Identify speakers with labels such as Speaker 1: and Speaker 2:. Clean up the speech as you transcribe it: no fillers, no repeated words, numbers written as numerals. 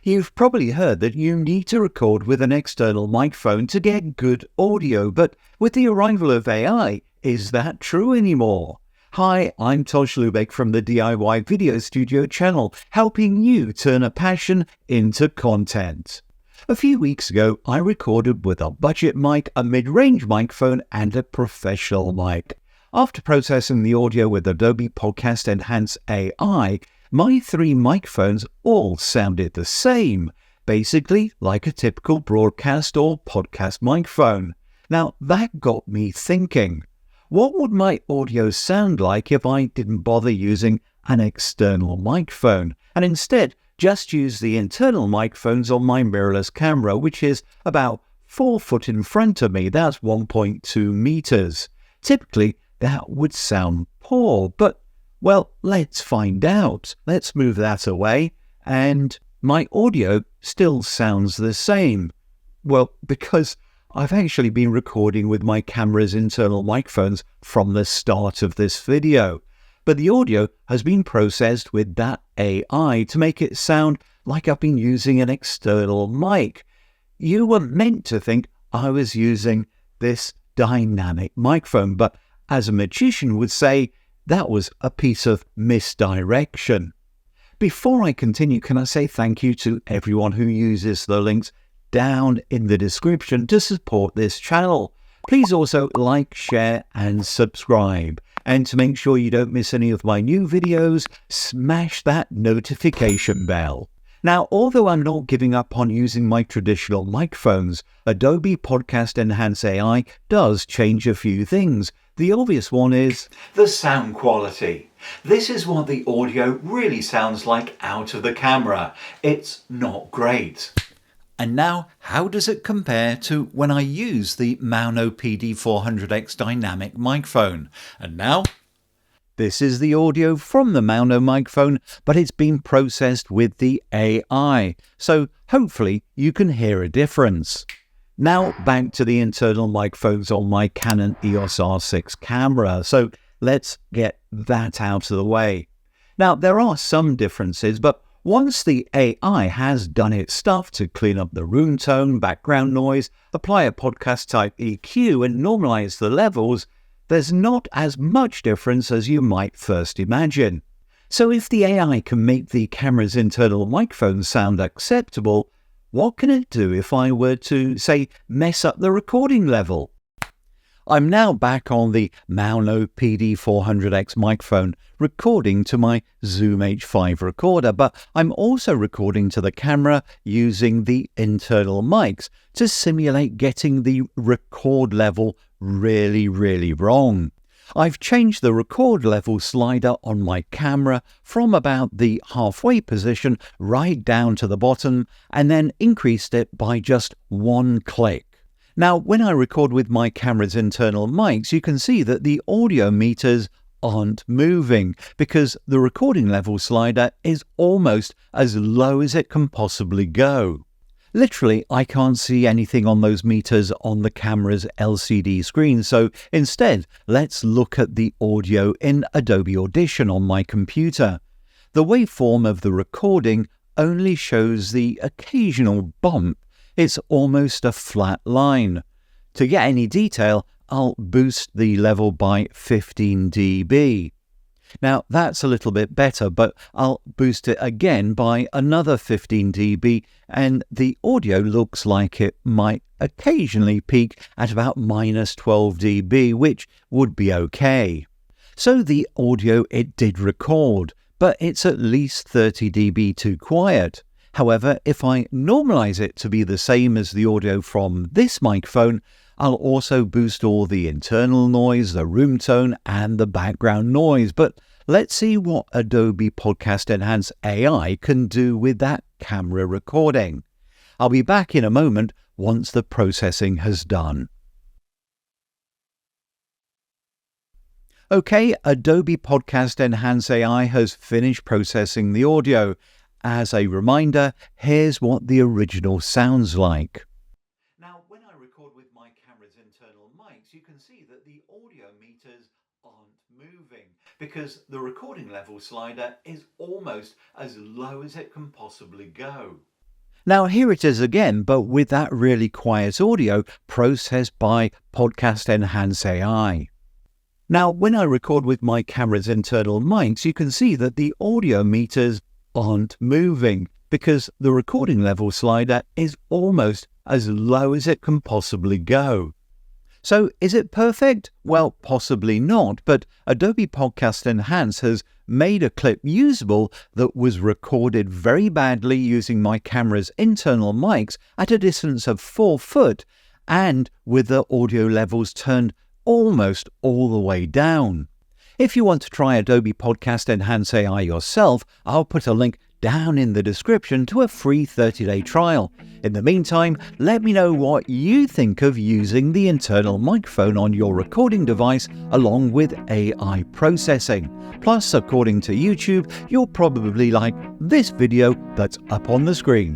Speaker 1: You've probably heard that you need to record with an external microphone to get good audio, but with the arrival of AI, is that true anymore? Hi, I'm Tosh Lubeck from the DIY Video Studio channel, helping you turn a passion into content. A few weeks ago, I recorded with a budget mic, a mid-range microphone, and a professional mic. After processing the audio with Adobe Podcast Enhance AI, my three microphones all sounded the same, basically like a typical broadcast or podcast microphone. Now, that got me thinking, what would my audio sound like if I didn't bother using an external microphone, and instead just use the internal microphones on my mirrorless camera, which is about 4 foot in front of me? That's 1.2 meters. Typically, that would sound poor, but well, let's find out. Let's move that away, and my audio still sounds the same. Well, because I've actually been recording with my camera's internal microphones from the start of this video, but the audio has been processed with that AI to make it sound like I've been using an external mic. You were meant to think I was using this dynamic microphone, but as a magician would say, that was a piece of misdirection. Before I continue, can I say thank you to everyone who uses the links down in the description to support this channel. Please also like, share and subscribe. And to make sure you don't miss any of my new videos, smash that notification bell. Now, although I'm not giving up on using my traditional microphones, Adobe Podcast Enhance AI does change a few things. The obvious one is the sound quality. This is what the audio really sounds like out of the camera. It's not great. And now, how does it compare to when I use the Mauno PD400X dynamic microphone? And now, this is the audio from the Mauno microphone, but it's been processed with the AI. So hopefully you can hear a difference. Now back to the internal microphones on my Canon EOS R6 camera. So let's get that out of the way. Now there are some differences, but once the AI has done its stuff to clean up the room tone, background noise, apply a podcast type EQ and normalize the levels, there's not as much difference as you might first imagine. So if the AI can make the camera's internal microphone sound acceptable, what can it do if I were to, say, mess up the recording level? I'm now back on the Mauno PD400X microphone, recording to my Zoom H5 recorder, but I'm also recording to the camera using the internal mics to simulate getting the record level really wrong. I've changed the record level slider on my camera from about the halfway position right down to the bottom and then increased it by just one click. Now, when I record with my camera's internal mics, you can see that the audio meters aren't moving because the recording level slider is almost as low as it can possibly go. Literally, I can't see anything on those meters on the camera's LCD screen, so instead, let's look at the audio in Adobe Audition on my computer. The waveform of the recording only shows the occasional bump. It's almost a flat line. To get any detail, I'll boost the level by 15 dB. Now that's a little bit better, but I'll boost it again by another 15 dB and the audio looks like it might occasionally peak at about minus 12 dB, which would be okay. So the audio it did record, but it's at least 30 dB too quiet. However, if I normalize it to be the same as the audio from this microphone, I'll also boost all the internal noise, the room tone, and the background noise. But let's see what Adobe Podcast Enhance AI can do with that camera recording. I'll be back in a moment once the processing has done. Okay, Adobe Podcast Enhance AI has finished processing the audio. As a reminder, here's what the original sounds like. Now, when I record with my camera's internal mics, you can see that the audio meters aren't moving because the recording level slider is almost as low as it can possibly go. Now here it is again, but with that really quiet audio processed by Podcast Enhance AI. Now, when I record with my camera's internal mics, you can see that the audio meters aren't moving because the recording level slider is almost as low as it can possibly go. So is it perfect? Well, possibly not, but Adobe Podcast Enhance has made a clip usable that was recorded very badly using my camera's internal mics at a distance of 4 foot and with the audio levels turned almost all the way down. If you want to try Adobe Podcast Enhance AI yourself, I'll put a link down in the description to a free 30-day trial. In the meantime, let me know what you think of using the internal microphone on your recording device along with AI processing. Plus, according to YouTube, you'll probably like this video that's up on the screen.